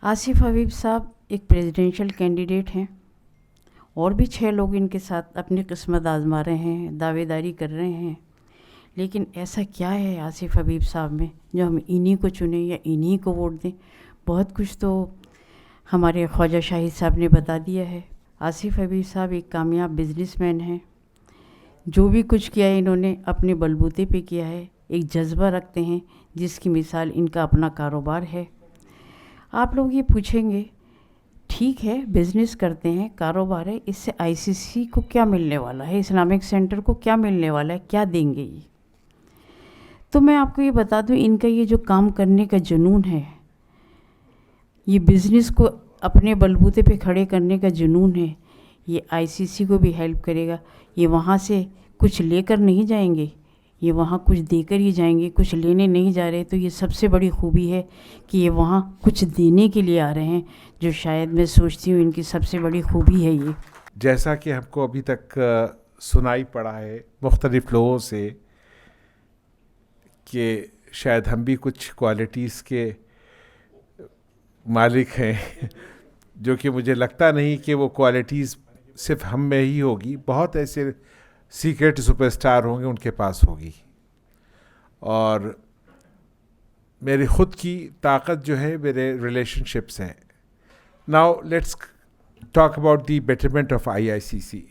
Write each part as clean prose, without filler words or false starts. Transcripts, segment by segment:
आसिफ हबीब साहब एक presidential candidate हैं और भी 6 लोग इनके साथ अपनी किस्मत आजमा रहे हैं, दावेदारी कर रहे हैं। लेकिन ऐसा क्या है आसिफ हबीब साहब में जो हम इन्हीं को चुनें या इन्हीं को वोट दें? बहुत कुछ तो हमारे ख्वाजा शाहिद साहब ने बता दिया है। आसिफ हबीब साहब एक कामयाब बिजनेसमैन हैं। जो भी कुछ किया है इन्होंने अपने बलबूते पे किया है। एक जज्बा रखते हैं जिसकी मिसाल इनका अपना कारोबार है। आप लोग ये पूछेंगे, ठीक है बिज़नेस करते हैं, कारोबार है, इससे आईसीसी को क्या मिलने वाला है, इस्लामिक सेंटर को क्या मिलने वाला है, क्या देंगे ये? तो मैं आपको ये बता दूं, इनका ये जो काम करने का जुनून है, ये बिज़नेस को अपने बलबूते पे खड़े करने का जुनून है, ये आईसीसी को भी हेल्प करेगा। ये वहाँ से कुछ लेकर नहीं जाएंगे, ये वहाँ कुछ देकर ही जाएंगे, कुछ लेने नहीं जा रहे। तो ये सबसे बड़ी खूबी है कि ये वहाँ कुछ देने के लिए आ रहे हैं, जो शायद मैं सोचती हूँ इनकी सबसे बड़ी खूबी है ये। जैसा कि हमको अभी तक सुनाई पड़ा है मुख्तलिफ लोगों से कि शायद हम भी कुछ क्वालिटीज़ के मालिक हैं जो कि मुझे लगता नहीं कि वो क्वालिटीज़ सिर्फ हम में ही होगी, बहुत ऐसे सीक्रेट सुपरस्टार होंगे उनके पास होगी। और मेरी ख़ुद की ताकत जो है मेरे रिलेशनशिप्स हैं। Now let's talk about the betterment of IICC.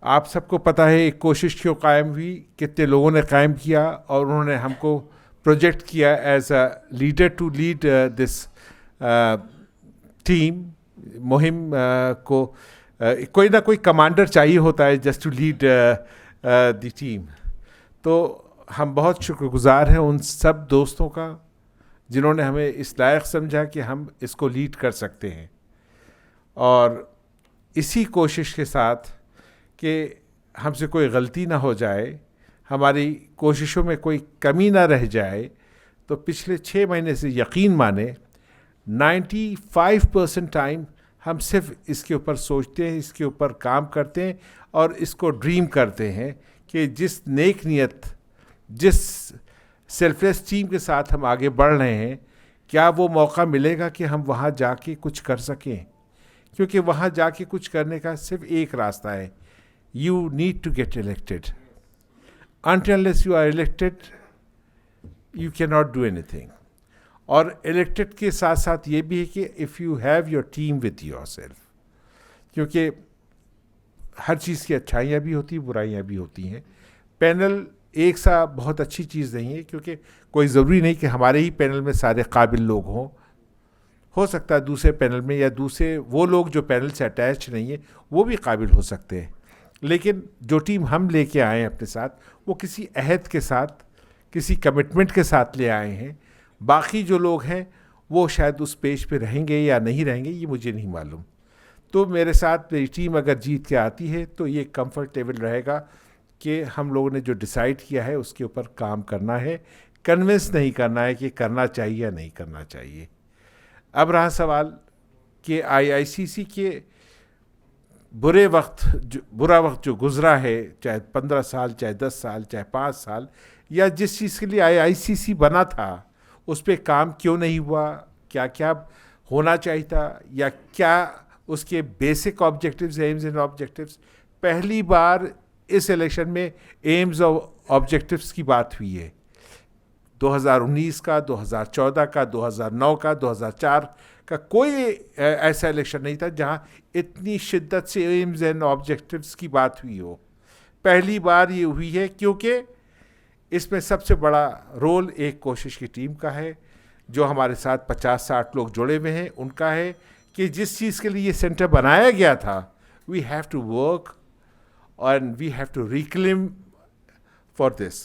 आप सबको पता है एक कोशिश क्यों कायम हुई, कितने लोगों ने कायम किया, और उन्होंने हमको प्रोजेक्ट किया as a leader to lead this team मुहिम को। कोई ना कोई कमांडर चाहिए होता है just to lead the team. तो हम बहुत शुक्रगुजार हैं उन सब दोस्तों का जिन्होंने हमें इस लायक समझा कि हम इसको लीड कर सकते हैं। और इसी कोशिश के साथ कि हमसे कोई गलती ना हो जाए, हमारी कोशिशों में कोई कमी ना रह जाए, तो पिछले 6 महीने से यकीन माने 95% टाइम हम सिर्फ इसके ऊपर सोचते हैं, इसके ऊपर काम करते हैं और इसको ड्रीम करते हैं कि जिस नेक नियत, जिस सेल्फलेस टीम के साथ हम आगे बढ़ रहे हैं, क्या वो मौका मिलेगा कि हम वहाँ जाके कुछ कर सकें। क्योंकि वहाँ जाके कुछ करने का सिर्फ एक रास्ता है, you need to get elected. Until you are elected you can not do anything. और इलेक्टेड के साथ साथ ये भी है कि if you have your team with yourself, क्योंकि हर चीज़ की अच्छाइयाँ भी होती हैं, बुराइयाँ भी होती हैं। पैनल एक सा बहुत अच्छी चीज़ नहीं है, क्योंकि कोई ज़रूरी नहीं कि हमारे ही पैनल में सारे काबिल लोग हों। हो सकता है दूसरे पैनल में या दूसरे वो लोग जो पैनल से अटैच नहीं है वो भी काबिल हो सकते हैं। लेकिन जो टीम हम लेके आए हैं अपने साथ, वो किसी अहद के साथ, किसी कमिटमेंट के साथ ले आए हैं। बाकी जो लोग हैं वो शायद उस पेज पे रहेंगे या नहीं रहेंगे, ये मुझे नहीं मालूम। तो मेरे साथ मेरी टीम अगर जीत के आती है तो ये कंफर्टेबल रहेगा कि हम लोगों ने जो डिसाइड किया है उसके ऊपर काम करना है, कन्विंस नहीं करना है कि करना चाहिए या नहीं करना चाहिए। अब रहा सवाल कि आईआईसीसी के बुरा वक्त जो गुज़रा है, चाहे 15 साल, चाहे 10 साल, चाहे 5 साल, या जिस चीज़ के लिए आईआईसीसी बना था उस पर काम क्यों नहीं हुआ, क्या क्या होना चाहिए था, या क्या उसके basic objectives, AIIMS and objectives. पहली बार इस इलेक्शन में एम्स और ऑब्जेक्टिव्स की बात हुई है। 2019 का, 2014 का, 2009 का, 2004 का कोई ऐसा इलेक्शन नहीं था जहां इतनी शिद्दत से एम्स एंड ऑब्जेक्टिव्स की बात हुई हो। पहली बार ये हुई है, क्योंकि इसमें सबसे बड़ा रोल एक कोशिश की टीम का है, जो हमारे साथ 50-60 लोग जुड़े हुए हैं उनका है, कि जिस चीज़ के लिए ये सेंटर बनाया गया था, we have to work and we have to reclaim for this.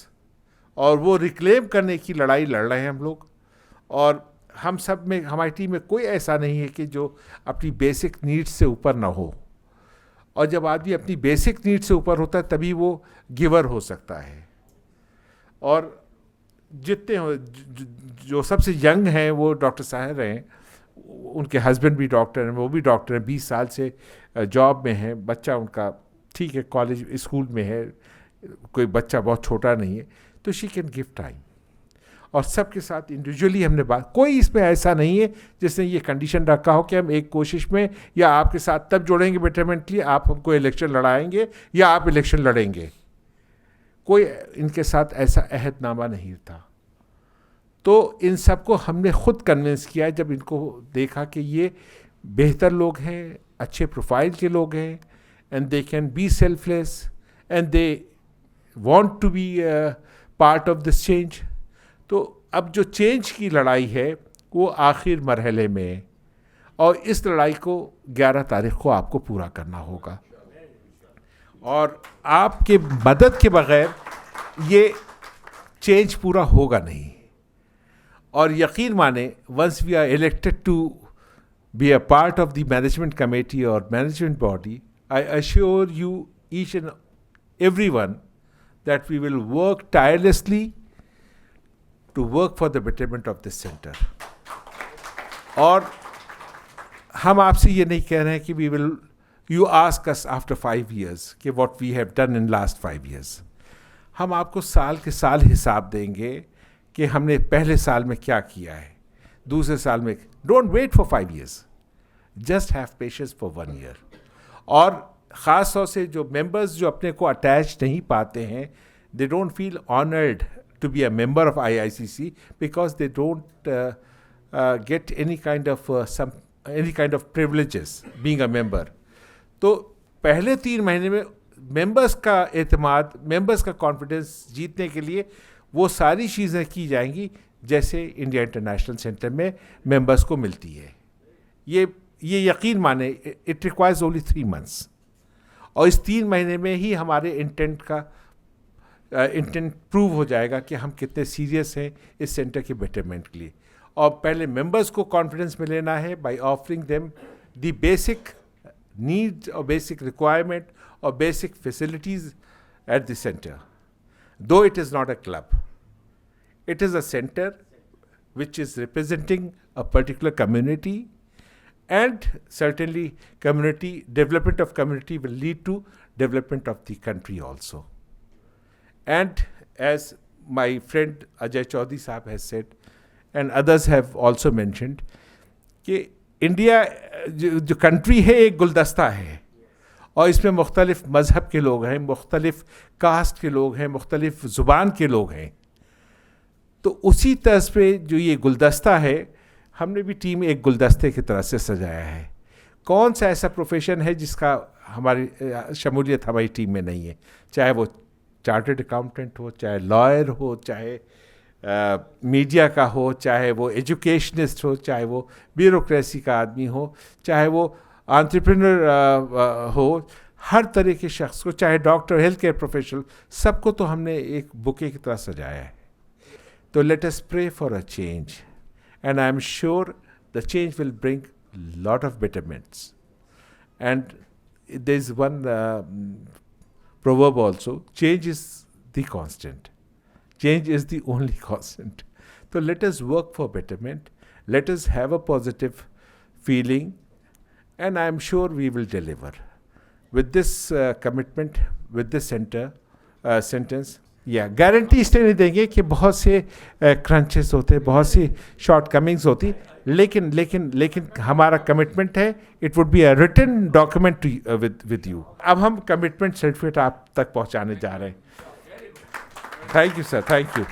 और वो रिक्लेम करने की लड़ाई लड़ रहे हैं हम लोग। और हम सब में, हमारी टीम में कोई ऐसा नहीं है कि जो अपनी बेसिक नीड्स से ऊपर ना हो। और जब आदमी अपनी बेसिक नीड्स से ऊपर होता है तभी वो गिवर हो सकता है। और जितने जो सबसे यंग हैं वो डॉक्टर साहब हैं, उनके हस्बैंड भी डॉक्टर हैं, वो भी डॉक्टर हैं, 20 साल से जॉब में हैं। बच्चा उनका ठीक है, कॉलेज स्कूल में है, कोई बच्चा बहुत छोटा नहीं है, तो शी कैन गिव टाइम। اور سب کے ساتھ انڈیویجولی ہم نے بات, کوئی اس میں ایسا نہیں ہے جس نے یہ کنڈیشن رکھا ہو کہ ہم ایک کوشش میں یا آپ کے ساتھ تب جوڑیں گے بیٹرمنٹلی آپ ہم کو الیکشن لڑائیں گے یا آپ الیکشن لڑیں گے. کوئی ان کے ساتھ ایسا عہد نامہ نہیں تھا. تو ان سب کو ہم نے خود کنونس کیا جب ان کو دیکھا کہ یہ بہتر لوگ ہیں, اچھے پروفائل کے لوگ ہیں, and they can be selfless and they want to be part of this change. تو اب جو چینج کی لڑائی ہے وہ آخر مرحلے میں ہے, اور اس لڑائی کو 11 تاریخ کو آپ کو پورا کرنا ہوگا, اور آپ کے مدد کے بغیر یہ چینج پورا ہوگا نہیں. اور یقین مانیں, once we are elected to be a part of the management committee اور management body, I assure you each and every one that we will work tirelessly to work for the betterment of this centre. اور ہم آپ سے یہ نہیں کہہ رہے ہیں کہ we will you ask us after 5 years کہ what we have done in last 5 years. ہم آپ کو سال کے سال حساب دیں گے کہ ہم نے پہلے سال میں کیا کیا ہے, دوسرے سال میں. Don't wait for 5 years, just have patience for 1 year. اور خاص طور سے جو ممبرز جو اپنے کو اٹیچ نہیں پاتے ہیں, they don't feel honoured to be a member of IICC because they don't get any kind of privileges being a member. تو پہلے 3 مہینے میں ممبرس کا اعتماد, ممبرس کا کانفیڈنس جیتنے کے لیے وہ ساری چیزیں کی جائیں گی جیسے انڈیا انٹرنیشنل سینٹر میں ممبرس کو ملتی ہے. یہ یقین مانیں, اٹ ریکوائرز اونلی 3 months, اور اس 3 مہینے میں ہی ہمارے انٹینٹ پروو ہو جائے گا کہ ہم کتنے سیریس ہیں اس سینٹر کے بیٹرمنٹ کے لیے. اور پہلے ممبرس کو کانفیڈنس میں لینا ہے by offering them the basic need اور بیسک ریکوائرمنٹ اور basic facilities at the centre. Though it is not a club, it is a center which is representing a particular community, and certainly development of community will lead to development of the country also. And as my friend Ajay Chaudhary Sahab has said, and others have also mentioned, کہ India جو country ہے ایک گلدستہ ہے, اور اس میں مختلف مذہب کے لوگ ہیں, مختلف کاسٹ کے لوگ ہیں, مختلف زبان کے لوگ ہیں. تو اسی طرز پہ جو یہ گلدستہ ہے, ہم نے بھی ٹیم ایک گلدستے کی طرح سے سجایا ہے. کون سا ایسا پروفیشن ہے جس کا ہماری شمولیت ہماری ٹیم میں نہیں ہے, چاہے وہ چارٹرڈ اکاؤنٹنٹ ہو, چاہے لائر ہو, چاہے میڈیا کا ہو, چاہے وہ ایجوکیشنسٹ ہو, چاہے وہ بیوروکریسی کا آدمی ہو, چاہے وہ انٹرپرینر ہو, ہر طرح کے شخص کو, چاہے ڈاکٹر, ہیلتھ کیئر پروفیشنل, سب کو تو ہم نے ایک بکے کی طرح سجایا ہے. تو let us pray for a change, and I am sure the change will bring lot of betterments. And there is one proverb also, change is the constant. Change is the only constant. So let us work for betterment. Let us have a positive feeling, and I am sure we will deliver. With this commitment, with this sentence, guarantee اس لیے نہیں دیں گے کہ بہت سے کرنچز ہوتے, بہت سی شارٹ کمنگز ہوتی, لیکن ہمارا کمٹمنٹ ہے, it would be a written document with you. اب ہم کمٹمنٹ سرٹیفکیٹ آپ تک پہنچانے جا رہے ہیں. Thank you sir, thank you.